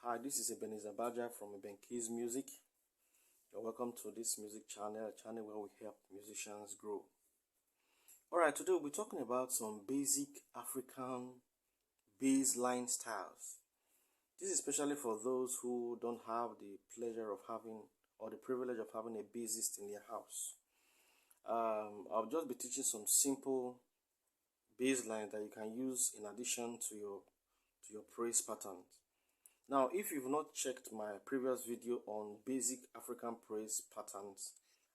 Hi, this is Ebenezer Baja from Keys Music. You're welcome to this music channel, a channel where we help musicians grow. Alright, today we'll be talking about some basic African bass line styles. This is especially for those who don't have the pleasure of having or the privilege of having a bassist in their house. I'll just be teaching some simple bass lines that you can use in addition to your praise patterns. Now, if you've not checked my previous video on basic African praise patterns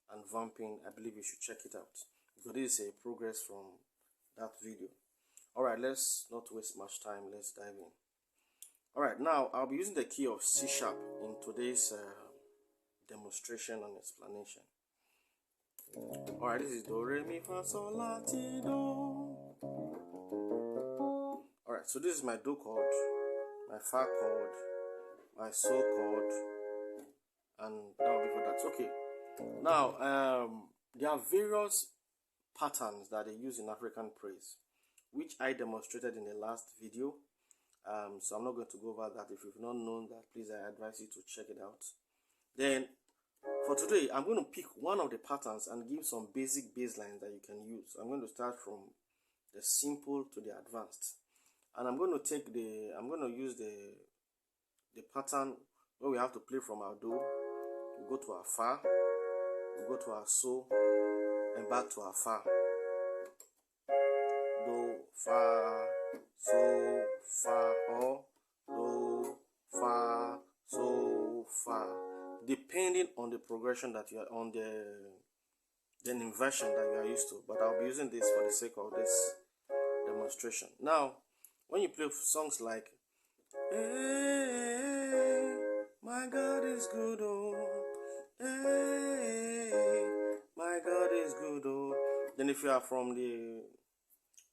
and vamping, I believe you should check it out, because this is a progress from that video. Alright, let's not waste much time, let's dive in. Alright, now I'll be using the key of C sharp in today's demonstration and explanation. Alright, this is Do, Re, Mi, Fa, Sol, La, Ti, Do. Alright, so this is my Do chord, my Fa chord, my Sol chord, and that will be for that. Okay, now there are various patterns that they use in African praise, which I demonstrated in the last video. So I'm not going to go over that. If you've not known that, please, I advise you to check it out. Then for today, I'm going to pick one of the patterns and give some basic bass lines that you can use. I'm going to start from the simple to the advanced, and I'm going to use the pattern where we have to play from our Do. We go to our Fa, we go to our Sol, and back to our Fa. Do, Fa, Sol, Fa, or Do, Fa, Sol, Fa, depending on the progression that you are on, the inversion that you are used to. But I'll be using this for the sake of this demonstration. Now, when you play songs like "Hey, my God is good, oh, hey, my God is good, oh," then if you are from the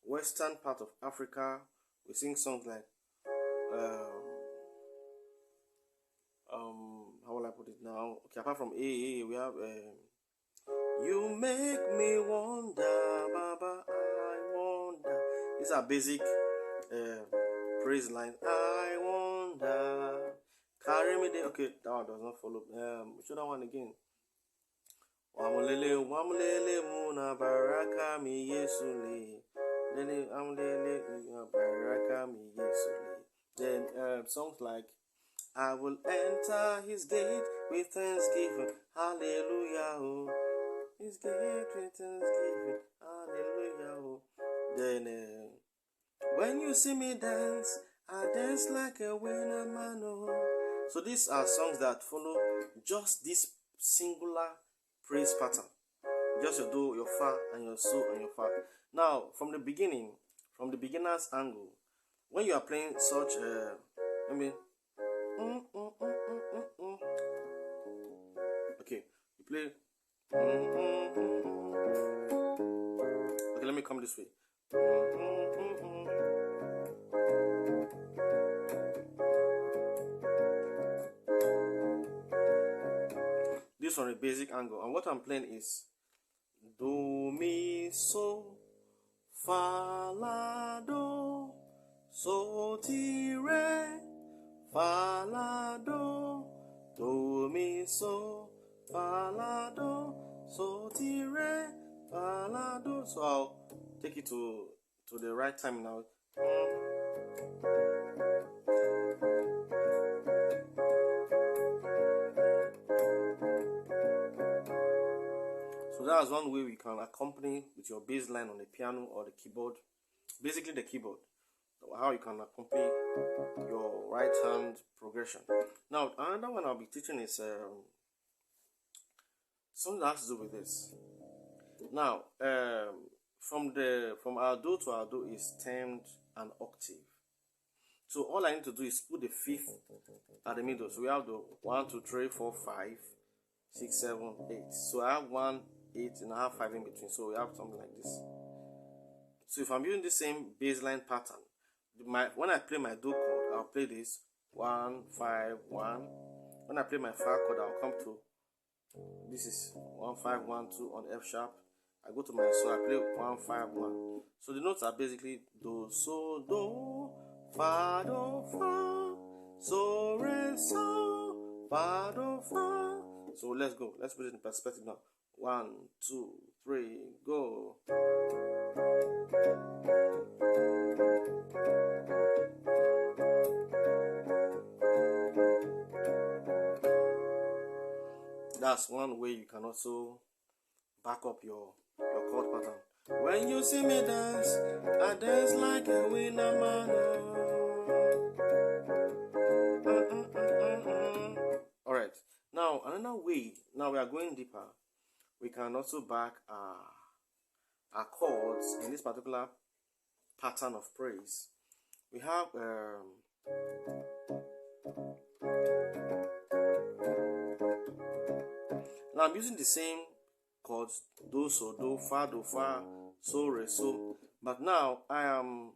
western part of Africa, we sing songs like how will I put it now? Okay, apart from A, we have you make me wonder, Baba, I wonder. These are basic praise lines. I wonder, carry me there. Okay, that one does not follow. Which other one again? Wamulele, wamulele, muna baraka mi yesule. Lele, amulele, baraka mi yesule. Then songs like I will enter his gate with thanksgiving, hallelujah, oh. His gate with thanksgiving, hallelujah, oh. Then when you see me dance, I dance like a winner man, oh. So these are songs that follow just this singular praise pattern. Just your Do, your Fa, and your Sol, and your Fa. Now, from the beginning, from the beginner's angle, when you are playing such okay, you play okay, let me come this way. This from a basic angle, and what I'm playing is Do, Mi, So, Fa, La, Do, So, Ti, Re, Fa, La, Do, Do, Mi, So, Fa, La, Do, So, Ti, Re, Fa, La, Do. So I'll take it to the right time now. So that's one way we can accompany with your bass line on the piano or the keyboard. Basically the keyboard. How you can accompany your right hand progression. Now another one I'll be teaching is something that has to do with this. Now from our Do to our Do is termed an octave. So all I need to do is put the fifth at the middle. So we have the 1, 2, 3, 4, 5, 6, 7, 8. So I have 1, 8, and I have 5 in between. So we have something like this. So if I'm using the same baseline pattern, when I play my Do chord, I'll play this 1, 5, 1. When I play my Fa chord, I'll come to this is 1, 5, 1, 2 on F sharp. I go to my Sol, I play 1, 5, 1. So the notes are basically Do, So, Do, Fa, Do, Fa, So, Re, so, fa, do, fa. So let's go. Let's put it in perspective now. 1, 2, 3, go. That's one way you can also back up your chord pattern. When you see me dance, I dance like a winner man. Alright, now another way, now we are going deeper. We can also back our chords in this particular pattern of praise. We have now I'm using the same chords, do, so, do, fa, so, re, so. But now I am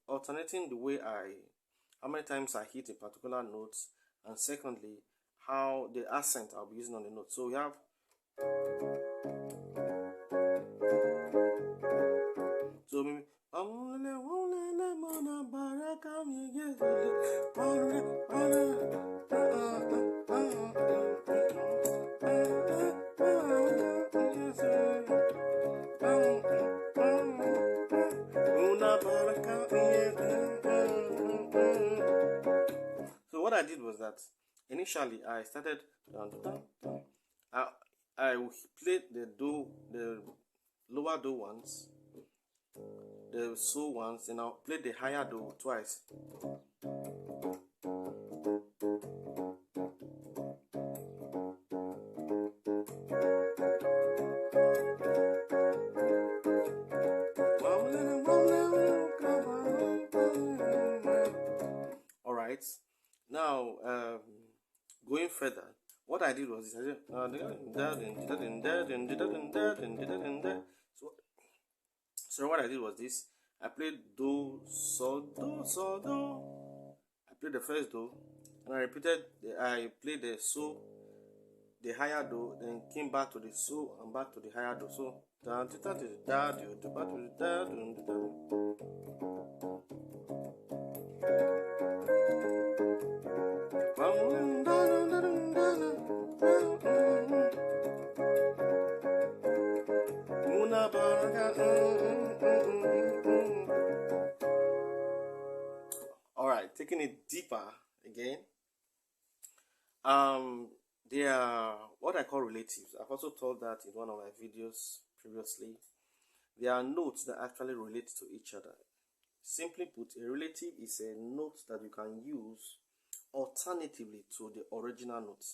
alternating the way how many times I hit a particular note, and secondly, how the accent I'll be using on the note. So we have so maybe so what I did was that initially I started I played the lower do once, the so once, and I'll play the higher do twice. Alright, now going further, what I did was this. So what I did was this. I played do, so, do, so, do. I played the first do, and I repeated. I played the so, the higher do, then came back to the so and back to the higher do. So Alright, taking it deeper again. They are what I call relatives. I've also told that in one of my videos previously. They are notes that actually relate to each other. Simply put, a relative is a note that you can use alternatively to the original note.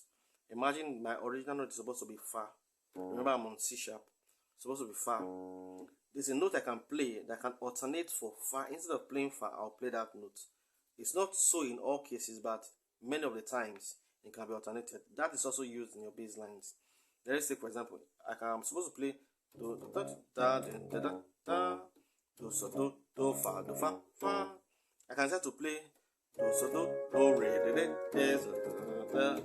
Imagine my original note is supposed to be fa. Remember, I'm on C sharp. It's supposed to be fa. There's a note I can play that can alternate for fa. Instead of playing fa, I'll play that note. It's not so in all cases, but many of the times it can be alternated. That is also used in your bass lines. Let's say, for example, I'm supposed to play do da da da da da, do so do fa fa. I can start to play do so do re re re so da.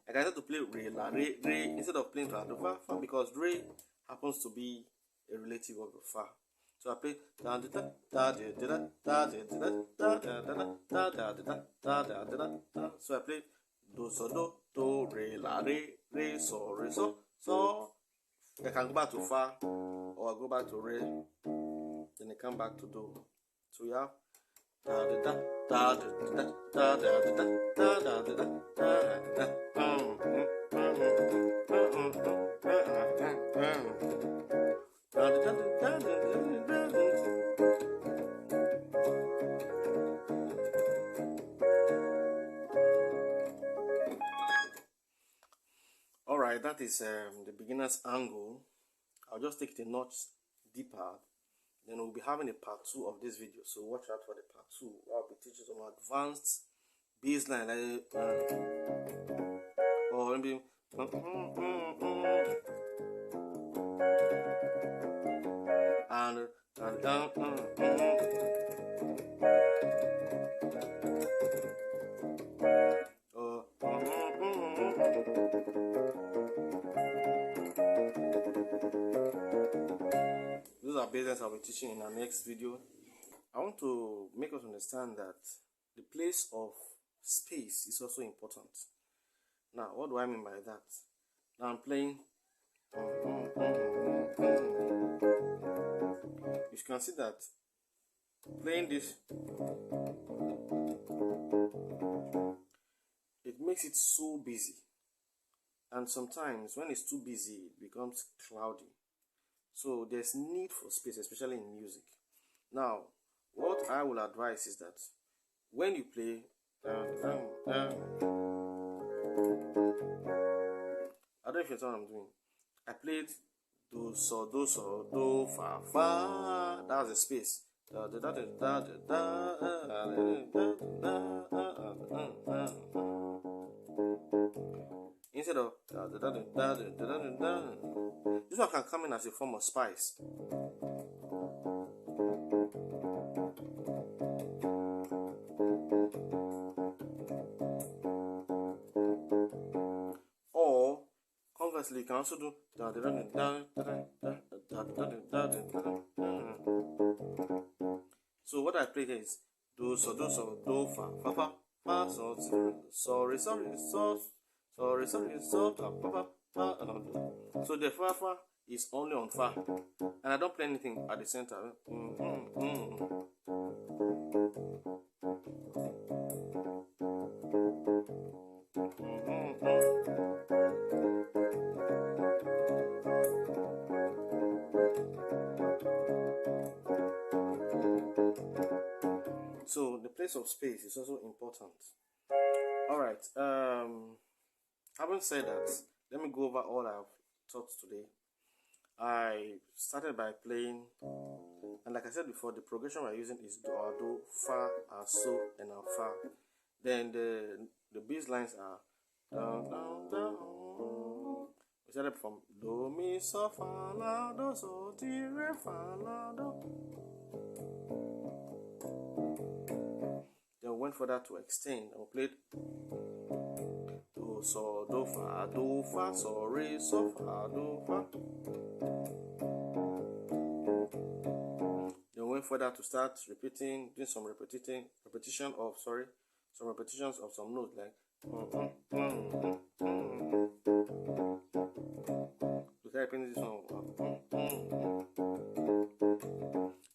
I can start to play re la re instead of playing do fa because re happens to be a relative of the fa. So I play da da da da da da da da da da. So I play do so do re la re so re so. So I can go back to fa, or I go back to re, then I come back to do. So you have da da da da da da da da da da Alright, that is the beginner's angle. I'll just take it a notch deeper. Then we'll be having a part 2 of this video. So watch out for the part 2. I'll be teaching some advanced bass line. Or maybe those are bass lines I'll be teaching in our next video. I want to make us understand that the place of space is also important. Now, what do I mean by that? Now I'm playing. You can see that playing this, it makes it so busy, and sometimes when it's too busy it becomes cloudy. So there's need for space, especially in music. Now what I will advise is that when you play I don't know if you know what I'm doing. I played do so do fa fa. That's a space. Instead of this one can come in as a form of spice. Or conversely, you can also do. So what I play here is do fa fa fa fa so sorry so fa fa fa. So the fa fa is only on fa, and I don't play anything at the center. So the place of space is also important. All right. Having said that, let me go over all I've taught today. I started by playing, and like I said before, the progression we're using is do, fa, so, and fa. Then the bass lines are down, down, down. We started from do, mi, so, fa, la, do, so, ti, re, fa, la, do. Then we went further to extend, and we played do, so, do, fa, so, re, so, fa, do, fa. Then we went further to start repeating, doing some repetitions of some notes like we started repeating this one,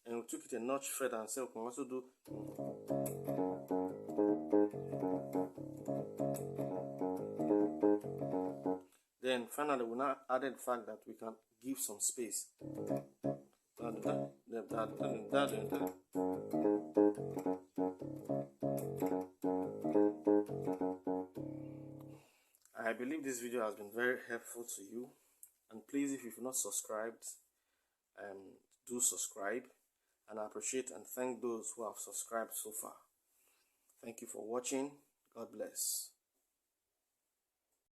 and we took it a notch further and said we can also do. Then finally we now added the fact that we can give some space. I believe this video has been very helpful to you, and please, if you've not subscribed, do subscribe, and I appreciate and thank those who have subscribed so far. Thank you for watching. God bless.